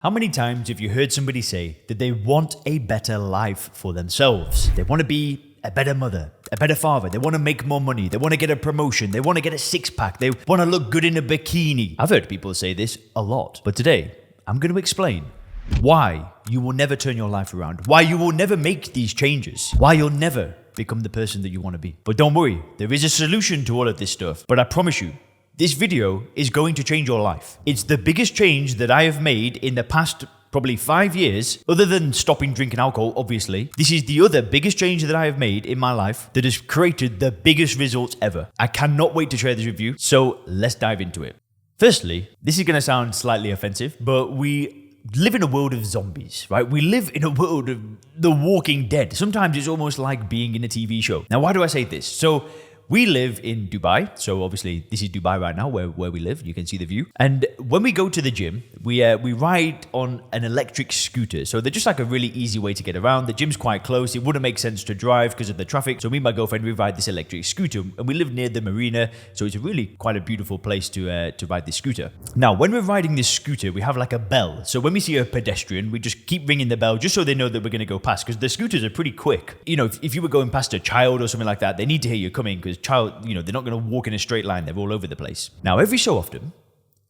How many times have you heard somebody say that they want a better life for themselves? They want to be a better mother, a better father. They want to make more money. They want to get a promotion. They want to get a six-pack. They want to look good in a bikini. I've heard people say this a lot. But today, I'm going to explain why you will never turn your life around, why you will never make these changes, why you'll never become the person that you want to be. But don't worry, there is a solution to all of this stuff. But I promise you, this video is going to change your life. It's the biggest change that I have made in the past probably 5 years, other than stopping drinking alcohol, obviously. This is the other biggest change that I have made in my life that has created the biggest results ever. I cannot wait to share this with you, so let's dive into it. Firstly, this is going to sound slightly offensive, but we live in a world of zombies, right? We live in a world of The Walking Dead. Sometimes it's almost like being in a TV show. Now, why do I say this? So, we live in Dubai, so obviously this is Dubai right now, where we live. You can see the view. And when we go to the gym, we ride on an electric scooter. So they're just like a really easy way to get around. The gym's quite close. It wouldn't make sense to drive because of the traffic. So me and my girlfriend, we ride this electric scooter, and we live near the marina. So it's really quite a beautiful place to ride this scooter. Now, when we're riding this scooter, we have like a bell. So when we see a pedestrian, we just keep ringing the bell just so they know that we're going to go past, because the scooters are pretty quick. You know, if you were going past a child or something like that, they need to hear you coming, because child, you know, they're not going to walk in a straight line. They're all over the place. Now, every so often,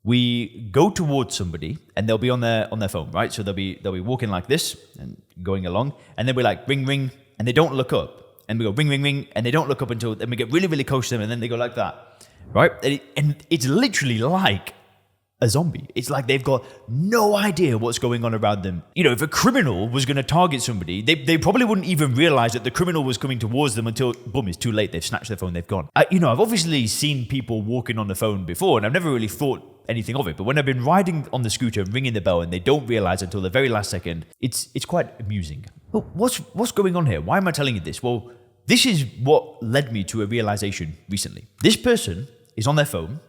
we go towards somebody and they'll be on their phone, right? So they'll be walking like this and going along, and then we're like ring ring, and they don't look up, and we go ring ring ring, and they don't look up until then we get really really close to them, and then they go like that, right? And it's literally like a zombie. It's like they've got no idea what's going on around them. You know, if a criminal was going to target somebody, they probably wouldn't even realize that the criminal was coming towards them until, boom, it's too late. They've snatched their phone, they've gone. I've obviously seen people walking on the phone before, and I've never really thought anything of it. But when I've been riding on the scooter and ringing the bell, and they don't realize until the very last second, it's quite amusing. Well, what's going on here? Why am I telling you this? Well, this is what led me to a realization recently. This person is on their phone,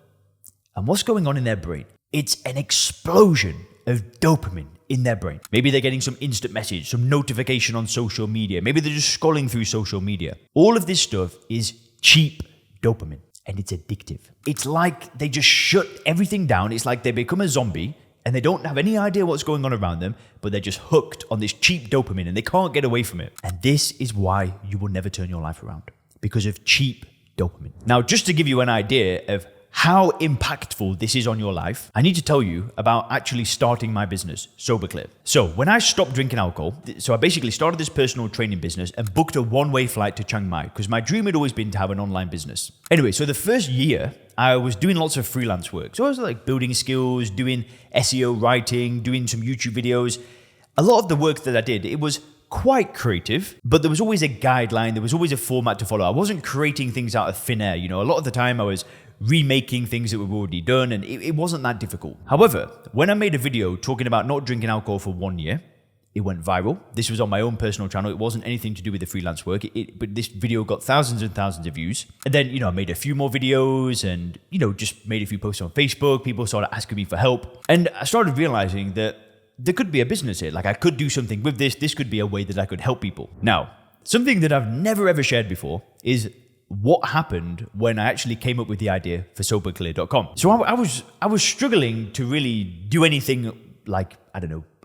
and what's going on in their brain? It's an explosion of dopamine in their brain. Maybe they're getting some instant message, some notification on social media. Maybe they're just scrolling through social media. All of this stuff is cheap dopamine, and it's addictive. It's like they just shut everything down. It's like they become a zombie, and they don't have any idea what's going on around them, but they're just hooked on this cheap dopamine, and they can't get away from it. And this is why you will never turn your life around, because of cheap dopamine. Now, just to give you an idea of how impactful this is on your life, I need to tell you about actually starting my business, SoberClear. So when I stopped drinking alcohol, I basically started this personal training business and booked a one-way flight to Chiang Mai, because my dream had always been to have an online business. Anyway, so the first year, I was doing lots of freelance work. So I was like building skills, doing SEO writing, doing some YouTube videos. A lot of the work that I did, it was quite creative, but there was always a guideline. There was always a format to follow. I wasn't creating things out of thin air. You know, a lot of the time I was remaking things that were already done, and it wasn't that difficult. However, when I made a video talking about not drinking alcohol for 1 year, it went viral. This was on my own personal channel. It wasn't anything to do with the freelance work, but this video got thousands and thousands of views. And then, I made a few more videos and, just made a few posts on Facebook. People started asking me for help. And I started realizing that there could be a business here. Like, I could do something with this. This could be a way that I could help people. Now, something that I've never ever shared before is what happened when I actually came up with the idea for SoberClear.com. So I was struggling to really do anything like,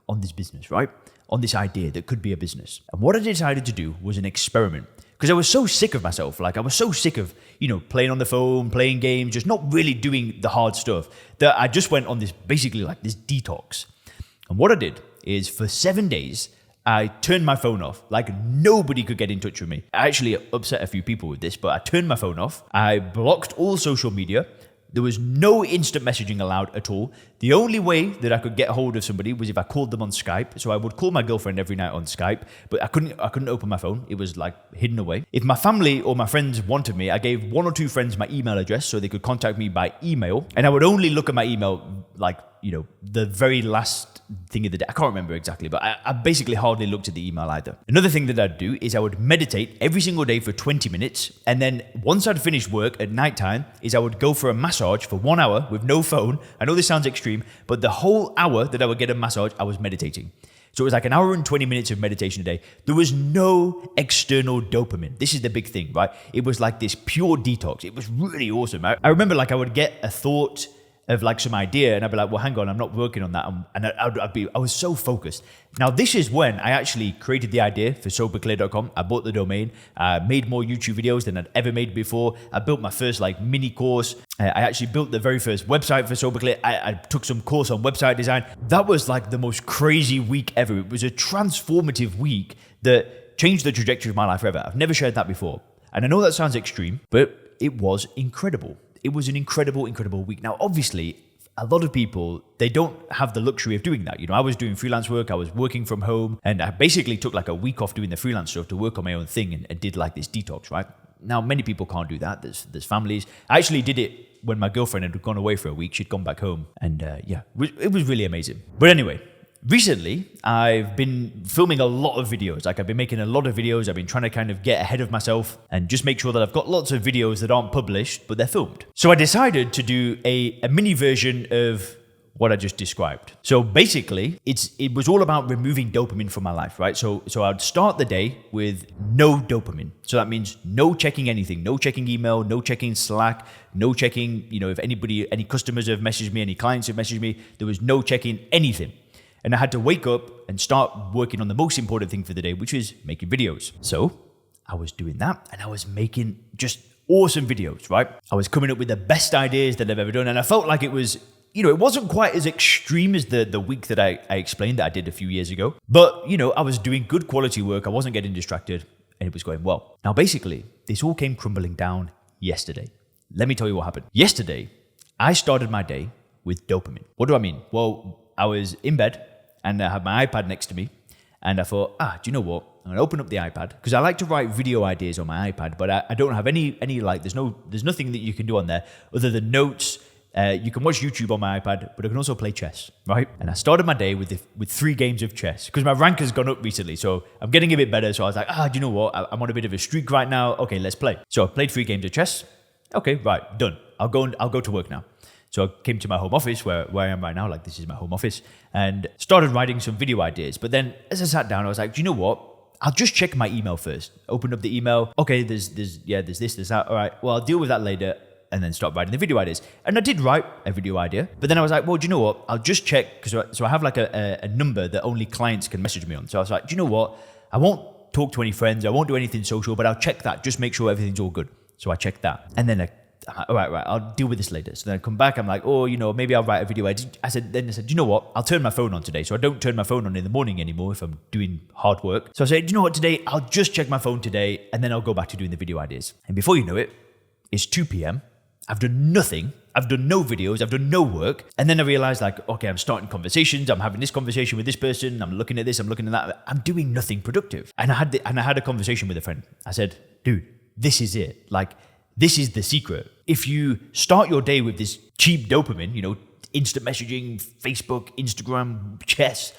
on this business, right? On this idea that could be a business. And what I decided to do was an experiment, because I was so sick of myself. Like, I was so sick of, playing on the phone, playing games, just not really doing the hard stuff, that I just went on this, basically like this detox. And what I did is, for 7 days, I turned my phone off. Like, nobody could get in touch with me. I actually upset a few people with this, but I turned my phone off. I blocked all social media. There was no instant messaging allowed at all. The only way that I could get hold of somebody was if I called them on Skype. So I would call my girlfriend every night on Skype, but I couldn't open my phone. It was like hidden away. If my family or my friends wanted me, I gave 1 or 2 friends my email address so they could contact me by email. And I would only look at my email like, the very last thing of the day. I can't remember exactly, but I basically hardly looked at the email either. Another thing that I'd do is I would meditate every single day for 20 minutes. And then once I'd finished work at nighttime, I would go for a massage for 1 hour with no phone. I know this sounds extreme, but the whole hour that I would get a massage, I was meditating. So it was like an hour and 20 minutes of meditation a day. There was no external dopamine. This is the big thing, right? It was like this pure detox. It was really awesome. I remember, like, I would get a thought, of like some idea, and I'd be like, well, hang on, I'm not working on that. And I was so focused. Now, this is when I actually created the idea for soberclear.com. I bought the domain, made more YouTube videos than I'd ever made before. I built my first like mini course. I actually built the very first website for SoberClear. I took some course on website design. That was like the most crazy week ever. It was a transformative week that changed the trajectory of my life forever. I've never shared that before. And I know that sounds extreme, but it was incredible. It was an incredible, incredible week. Now, obviously, a lot of people, they don't have the luxury of doing that. You know, I was doing freelance work, I was working from home, and I basically took like a week off doing the freelance stuff to work on my own thing and did like this detox, right? Now, many people can't do that. There's families. I actually did it when my girlfriend had gone away for a week. She'd gone back home, and it was really amazing. But anyway, recently, I've been filming a lot of videos. Like I've been making a lot of videos. I've been trying to kind of get ahead of myself and just make sure that I've got lots of videos that aren't published, but they're filmed. So I decided to do a mini version of what I just described. So basically, it was all about removing dopamine from my life, right? So I'd start the day with no dopamine. So that means no checking anything, no checking email, no checking Slack, no checking, if any customers have messaged me, any clients have messaged me, there was no checking anything. And I had to wake up and start working on the most important thing for the day, which is making videos. So I was doing that, and I was making just awesome videos, right? I was coming up with the best ideas that I've ever done. And I felt like it was, it wasn't quite as extreme as the week that I explained that I did a few years ago. But, I was doing good quality work. I wasn't getting distracted, and it was going well. Now, basically, this all came crumbling down yesterday. Let me tell you what happened. Yesterday, I started my day with dopamine. What do I mean? Well, I was in bed, and I had my iPad next to me, and I thought, do you know what? I'm gonna open up the iPad, because I like to write video ideas on my iPad, but I don't have any like, there's nothing that you can do on there other than notes. You can watch YouTube on my iPad, but I can also play chess, right? And I started my day with 3 games of chess, because my rank has gone up recently, so I'm getting a bit better. So I was like, do you know what? I'm on a bit of a streak right now. Okay, let's play. So I played 3 games of chess. Okay, right, done. I'll go to work now. So I came to my home office where I am right now, like this is my home office, and started writing some video ideas. But then as I sat down, I was like, do you know what? I'll just check my email first. Open up the email. Okay, there's this, there's that. All right, well, I'll deal with that later, and then start writing the video ideas. And I did write a video idea, but then I was like, well, do you know what? I'll just check, so I have like a number that only clients can message me on. So I was like, do you know what? I won't talk to any friends. I won't do anything social, but I'll check that. Just make sure everything's all good. So I checked that. And then all right, I'll deal with this later. So then I come back, I'm like, maybe I'll write a video. I said, do you know what? I'll turn my phone on today. So I don't turn my phone on in the morning anymore if I'm doing hard work. So I said, do you know what? Today, I'll just check my phone today, and then I'll go back to doing the video ideas. And before you know it, it's 2 p.m. I've done nothing. I've done no videos. I've done no work. And then I realized okay, I'm starting conversations. I'm having this conversation with this person. I'm looking at this. I'm looking at that. I'm doing nothing productive. And I had a conversation with a friend. I said, dude, this is it. This is the secret. If you start your day with this cheap dopamine, instant messaging, Facebook, Instagram, chess,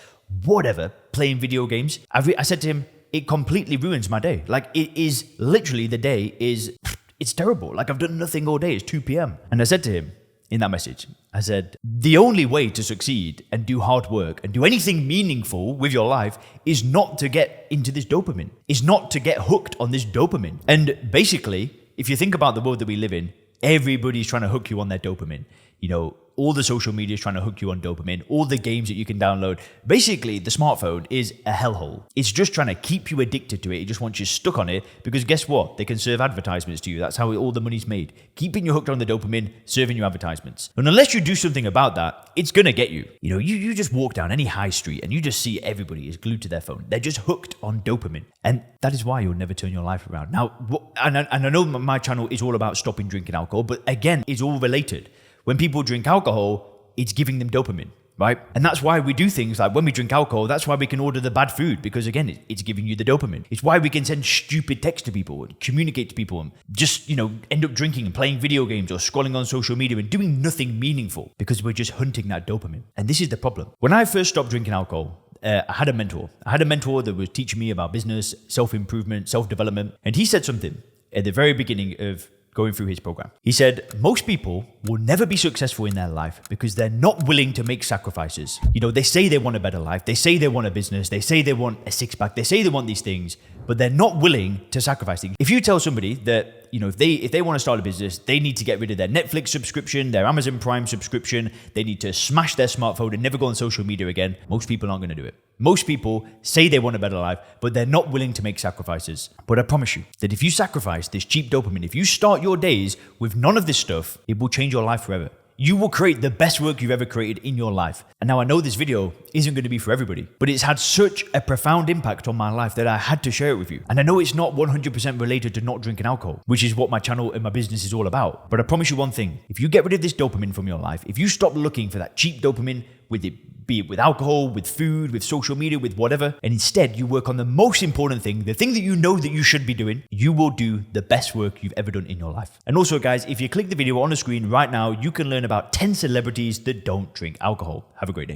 whatever, playing video games, I said to him, it completely ruins my day. It is literally, the day is, it's terrible. I've done nothing all day. It's 2 p.m. And I said to him in that message, I said, the only way to succeed and do hard work and do anything meaningful with your life is not to get into this dopamine, is not to get hooked on this dopamine. And basically, if you think about the world that we live in, everybody's trying to hook you on their dopamine. All the social media is trying to hook you on dopamine, all the games that you can download. Basically, the smartphone is a hellhole. It's just trying to keep you addicted to it. It just wants you stuck on it, because guess what? They can serve advertisements to you. That's how all the money's made. Keeping you hooked on the dopamine, serving you advertisements. And unless you do something about that, it's going to get you. You just walk down any high street and you just see everybody is glued to their phone. They're just hooked on dopamine. And that is why you'll never turn your life around. Now, and I know my channel is all about stopping drinking alcohol, but again, it's all related. When people drink alcohol, it's giving them dopamine, right? And that's why we do things like when we drink alcohol, that's why we can order the bad food, because again, it's giving you the dopamine. It's why we can send stupid texts to people and communicate to people and just, end up drinking and playing video games or scrolling on social media and doing nothing meaningful, because we're just hunting that dopamine. And this is the problem. When I first stopped drinking alcohol, I had a mentor. That was teaching me about business, self-improvement, self-development. And he said something at the very beginning of going through his program. He said, most people will never be successful in their life because they're not willing to make sacrifices. They say they want a better life. They say they want a business. They say they want a 6-pack. They say they want these things, but they're not willing to sacrifice things. If you tell somebody that if they want to start a business, they need to get rid of their Netflix subscription, their Amazon Prime subscription. They need to smash their smartphone and never go on social media again. Most people aren't going to do it. Most people say they want a better life, but they're not willing to make sacrifices. But I promise you that if you sacrifice this cheap dopamine, if you start your days with none of this stuff, it will change your life forever. You will create the best work you've ever created in your life. And now I know this video isn't going to be for everybody, but it's had such a profound impact on my life that I had to share it with you. And I know it's not 100% related to not drinking alcohol, which is what my channel and my business is all about. But I promise you one thing, if you get rid of this dopamine from your life, if you stop looking for that cheap dopamine, be it with alcohol, with food, with social media, with whatever, and instead you work on the most important thing, the thing that you know that you should be doing, you will do the best work you've ever done in your life. And also guys, if you click the video on the screen right now, you can learn about 10 celebrities that don't drink alcohol. Have a great day.